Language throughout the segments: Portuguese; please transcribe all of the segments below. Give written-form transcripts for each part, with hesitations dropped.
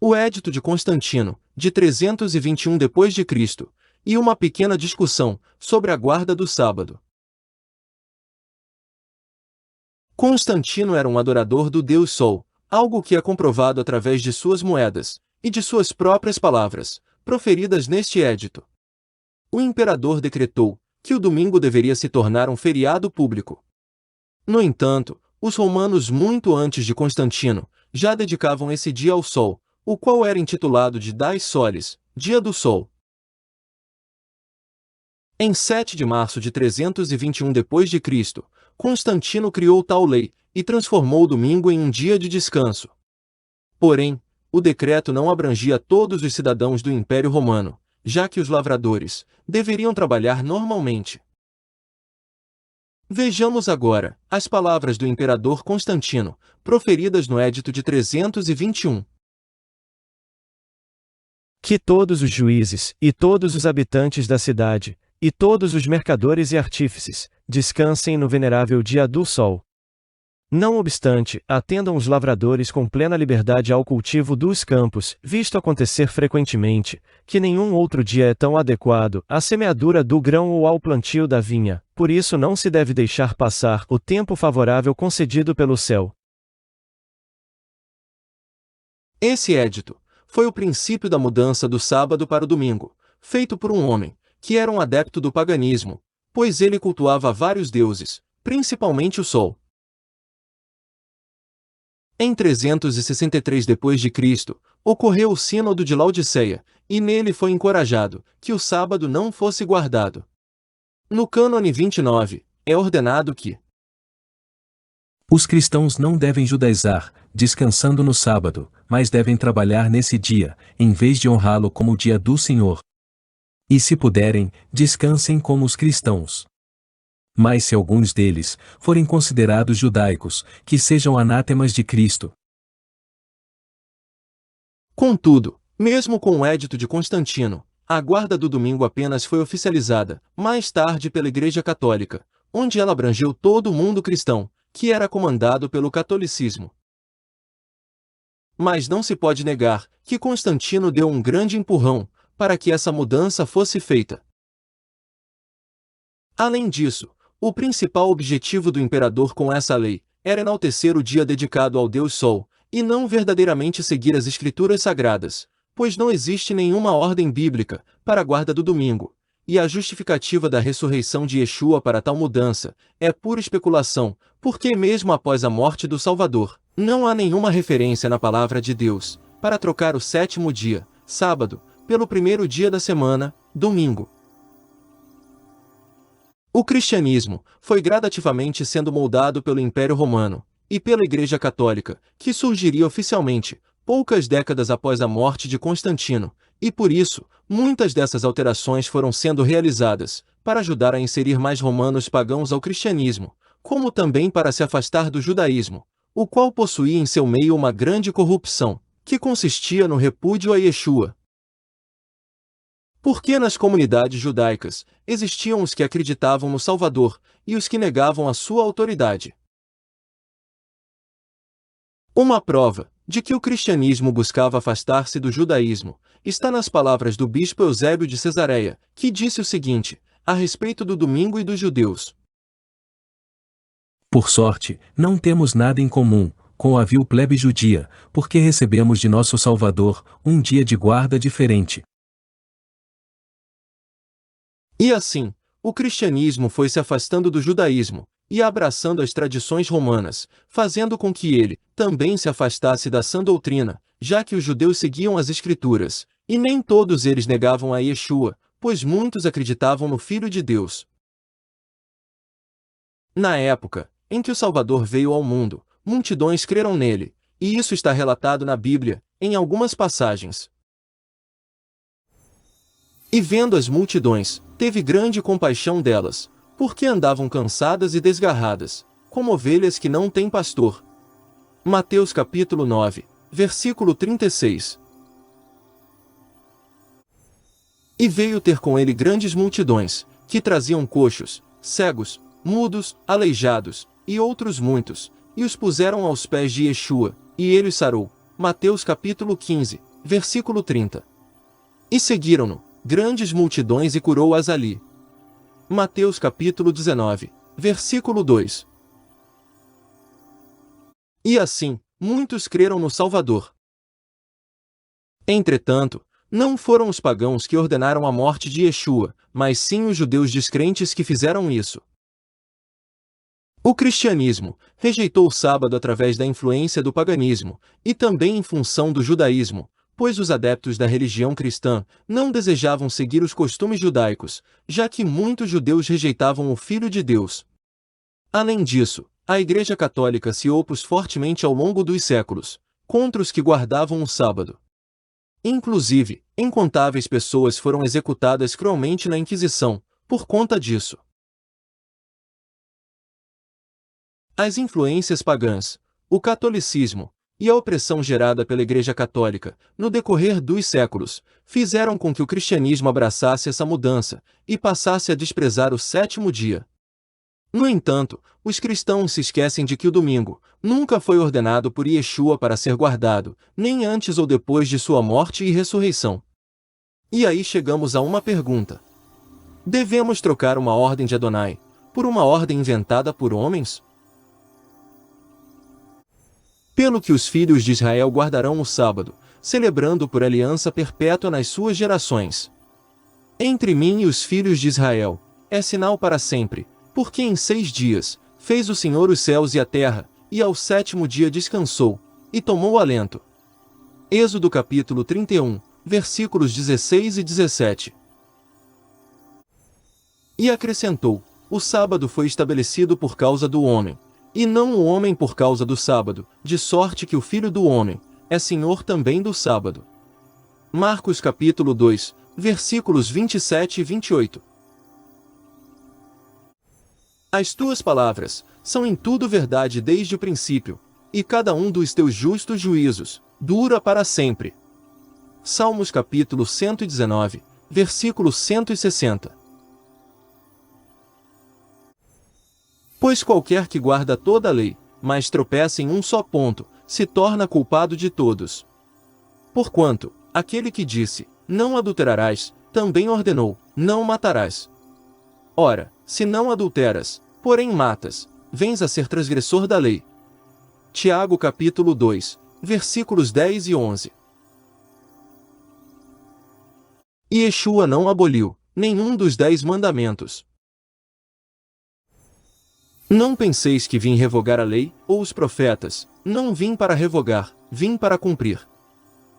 O Edito de Constantino, de 321 d.C., e uma pequena discussão sobre a guarda do sábado. Constantino era um adorador do deus Sol, algo que é comprovado através de suas moedas, e de suas próprias palavras, proferidas neste edito. O imperador decretou que o domingo deveria se tornar um feriado público. No entanto, os romanos muito antes de Constantino, já dedicavam esse dia ao Sol, o qual era intitulado de Dies Solis, Dia do Sol. Em 7 de março de 321 d.C., Constantino criou tal lei, e transformou o domingo em um dia de descanso. Porém, o decreto não abrangia todos os cidadãos do Império Romano, já que os lavradores deveriam trabalhar normalmente. Vejamos agora as palavras do imperador Constantino, proferidas no Edito de 321. Que todos os juízes, e todos os habitantes da cidade, e todos os mercadores e artífices, descansem no venerável dia do Sol. Não obstante, atendam os lavradores com plena liberdade ao cultivo dos campos, visto acontecer frequentemente, que nenhum outro dia é tão adequado à semeadura do grão ou ao plantio da vinha, por isso não se deve deixar passar o tempo favorável concedido pelo céu. Esse edito foi o princípio da mudança do sábado para o domingo, feito por um homem, que era um adepto do paganismo, pois ele cultuava vários deuses, principalmente o Sol. Em 363 d.C., ocorreu o Sínodo de Laodiceia, e nele foi encorajado que o sábado não fosse guardado. No cânone 29, é ordenado que os cristãos não devem judaizar, descansando no sábado, mas devem trabalhar nesse dia, em vez de honrá-lo como o dia do Senhor. E se puderem, descansem como os cristãos. Mas se alguns deles forem considerados judaicos, que sejam anátemas de Cristo. Contudo, mesmo com o Edito de Constantino, a guarda do domingo apenas foi oficializada, mais tarde pela Igreja Católica, onde ela abrangeu todo o mundo cristão, que era comandado pelo catolicismo. Mas não se pode negar que Constantino deu um grande empurrão para que essa mudança fosse feita. Além disso, o principal objetivo do imperador com essa lei era enaltecer o dia dedicado ao Deus Sol, e não verdadeiramente seguir as escrituras sagradas, pois não existe nenhuma ordem bíblica para a guarda do domingo, e a justificativa da ressurreição de Yeshua para tal mudança é pura especulação, porque mesmo após a morte do Salvador, não há nenhuma referência na palavra de Deus para trocar o sétimo dia, sábado, pelo primeiro dia da semana, domingo. O cristianismo foi gradativamente sendo moldado pelo Império Romano e pela Igreja Católica, que surgiria oficialmente poucas décadas após a morte de Constantino, e por isso, muitas dessas alterações foram sendo realizadas para ajudar a inserir mais romanos pagãos ao cristianismo, como também para se afastar do judaísmo, o qual possuía em seu meio uma grande corrupção, que consistia no repúdio a Yeshua. Porque nas comunidades judaicas existiam os que acreditavam no Salvador e os que negavam a sua autoridade. Uma prova de que o cristianismo buscava afastar-se do judaísmo está nas palavras do bispo Eusébio de Cesareia, que disse o seguinte a respeito do domingo e dos judeus: Por sorte, não temos nada em comum com a vil plebe judia, porque recebemos de nosso Salvador um dia de guarda diferente. E assim, o cristianismo foi se afastando do judaísmo e abraçando as tradições romanas, fazendo com que ele também se afastasse da sã doutrina, já que os judeus seguiam as Escrituras, e nem todos eles negavam a Yeshua, pois muitos acreditavam no Filho de Deus. Na época em que o Salvador veio ao mundo, multidões creram nele, e isso está relatado na Bíblia, em algumas passagens. E vendo as multidões, teve grande compaixão delas, porque andavam cansadas e desgarradas, como ovelhas que não têm pastor. Mateus capítulo 9, versículo 36. E veio ter com ele grandes multidões, que traziam coxos, cegos, mudos, aleijados, e outros muitos, e os puseram aos pés de Yeshua, e ele os sarou. Mateus capítulo 15, versículo 30. E seguiram-no grandes multidões e curou-as ali. Mateus capítulo 19, versículo 2. E assim, muitos creram no Salvador. Entretanto, não foram os pagãos que ordenaram a morte de Yeshua, mas sim os judeus descrentes que fizeram isso. O cristianismo rejeitou o sábado através da influência do paganismo, e também em função do judaísmo, pois os adeptos da religião cristã não desejavam seguir os costumes judaicos, já que muitos judeus rejeitavam o Filho de Deus. Além disso, a Igreja Católica se opôs fortemente ao longo dos séculos contra os que guardavam o sábado. Inclusive, incontáveis pessoas foram executadas cruelmente na Inquisição por conta disso. As influências pagãs, o catolicismo e a opressão gerada pela Igreja Católica, no decorrer dos séculos, fizeram com que o cristianismo abraçasse essa mudança e passasse a desprezar o sétimo dia. No entanto, os cristãos se esquecem de que o domingo nunca foi ordenado por Yeshua para ser guardado, nem antes ou depois de sua morte e ressurreição. E aí chegamos a uma pergunta. Devemos trocar uma ordem de Adonai por uma ordem inventada por homens? Pelo que os filhos de Israel guardarão o sábado, celebrando por aliança perpétua nas suas gerações. Entre mim e os filhos de Israel, é sinal para sempre, porque em 6 dias fez o Senhor os céus e a terra, e ao 7º dia descansou, e tomou alento. Êxodo capítulo 31, versículos 16 e 17. E acrescentou: o sábado foi estabelecido por causa do homem, e não o homem por causa do sábado, de sorte que o Filho do homem é Senhor também do sábado. Marcos capítulo 2, versículos 27 e 28. As tuas palavras são em tudo verdade desde o princípio, e cada um dos teus justos juízos dura para sempre. Salmos capítulo 119, versículo 160. Pois qualquer que guarda toda a lei, mas tropeça em um só ponto, se torna culpado de todos. Porquanto, aquele que disse, não adulterarás, também ordenou, não matarás. Ora, se não adulteras, porém matas, vens a ser transgressor da lei. Tiago capítulo 2, versículos 10 e 11. E Yeshua não aboliu nenhum dos 10 mandamentos. Não penseis que vim revogar a lei, ou os profetas, não vim para revogar, vim para cumprir.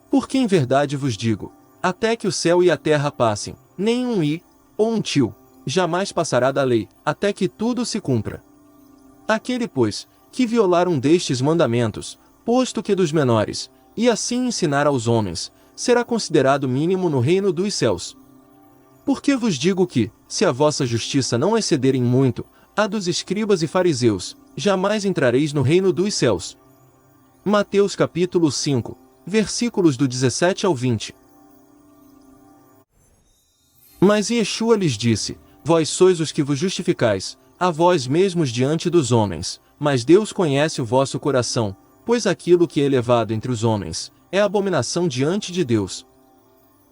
Porque em verdade vos digo, até que o céu e a terra passem, nem um i, ou um tio, jamais passará da lei, até que tudo se cumpra. Aquele, pois, que violar um destes mandamentos, posto que dos menores, e assim ensinar aos homens, será considerado mínimo no reino dos céus. Porque vos digo que, se a vossa justiça não exceder em muito a dos escribas e fariseus, jamais entrareis no reino dos céus. Mateus capítulo 5, versículos do 17 ao 20. Mas Yeshua lhes disse: vós sois os que vos justificais, a vós mesmos diante dos homens, mas Deus conhece o vosso coração, pois aquilo que é elevado entre os homens é abominação diante de Deus.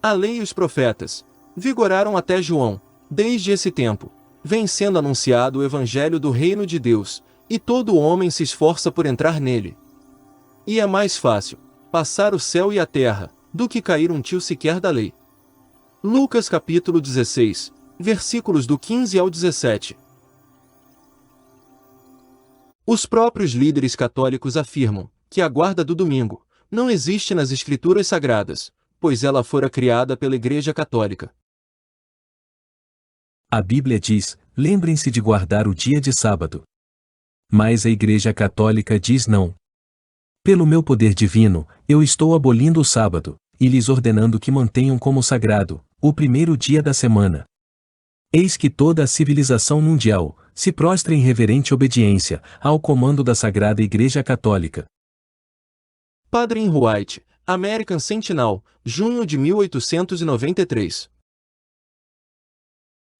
A lei e os profetas vigoraram até João. Desde esse tempo vem sendo anunciado o evangelho do reino de Deus, e todo homem se esforça por entrar nele. E é mais fácil passar o céu e a terra do que cair um tio sequer da lei. Lucas capítulo 16, versículos do 15 ao 17. Os próprios líderes católicos afirmam que a guarda do domingo não existe nas Escrituras Sagradas, pois ela fora criada pela Igreja Católica. A Bíblia diz, lembrem-se de guardar o dia de sábado. Mas a Igreja Católica diz não. Pelo meu poder divino, eu estou abolindo o sábado, e lhes ordenando que mantenham como sagrado o primeiro dia da semana. Eis que toda a civilização mundial se prostra em reverente obediência ao comando da Sagrada Igreja Católica. Padre White, American Sentinel, junho de 1893.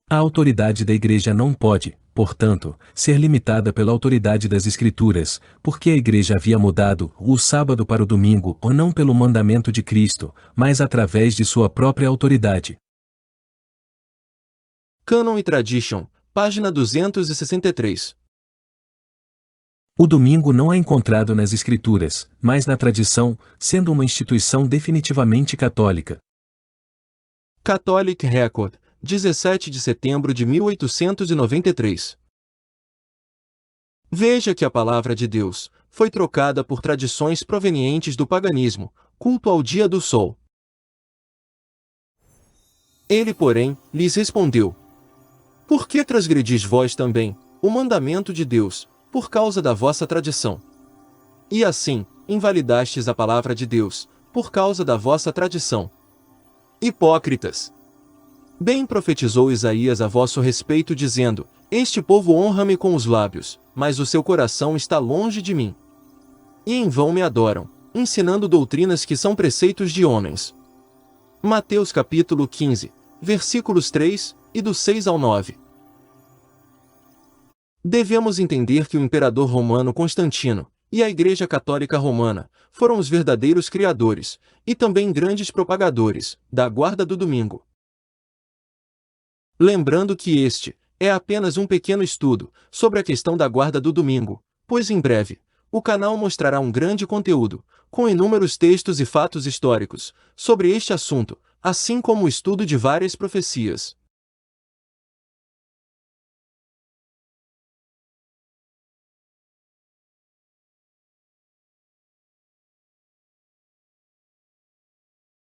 A autoridade da Igreja não pode, portanto, ser limitada pela autoridade das Escrituras, porque a Igreja havia mudado o sábado para o domingo ou não pelo mandamento de Cristo, mas através de sua própria autoridade. Canon e Tradition, página 263. O domingo não é encontrado nas Escrituras, mas na tradição, sendo uma instituição definitivamente católica. Catholic Record, 17 de setembro de 1893. Veja que a palavra de Deus foi trocada por tradições provenientes do paganismo, culto ao dia do sol. Ele, porém, lhes respondeu: Por que transgredis vós também o mandamento de Deus, por causa da vossa tradição? E assim, invalidastes a palavra de Deus, por causa da vossa tradição. Hipócritas! Bem profetizou Isaías a vosso respeito, dizendo: Este povo honra-me com os lábios, mas o seu coração está longe de mim. E em vão me adoram, ensinando doutrinas que são preceitos de homens. Mateus capítulo 15, versículos 3, e do 6 ao 9. Devemos entender que o imperador romano Constantino e a Igreja Católica Romana foram os verdadeiros criadores, e também grandes propagadores, da guarda do domingo. Lembrando que este é apenas um pequeno estudo sobre a questão da guarda do domingo, pois em breve, o canal mostrará um grande conteúdo, com inúmeros textos e fatos históricos, sobre este assunto, assim como o estudo de várias profecias.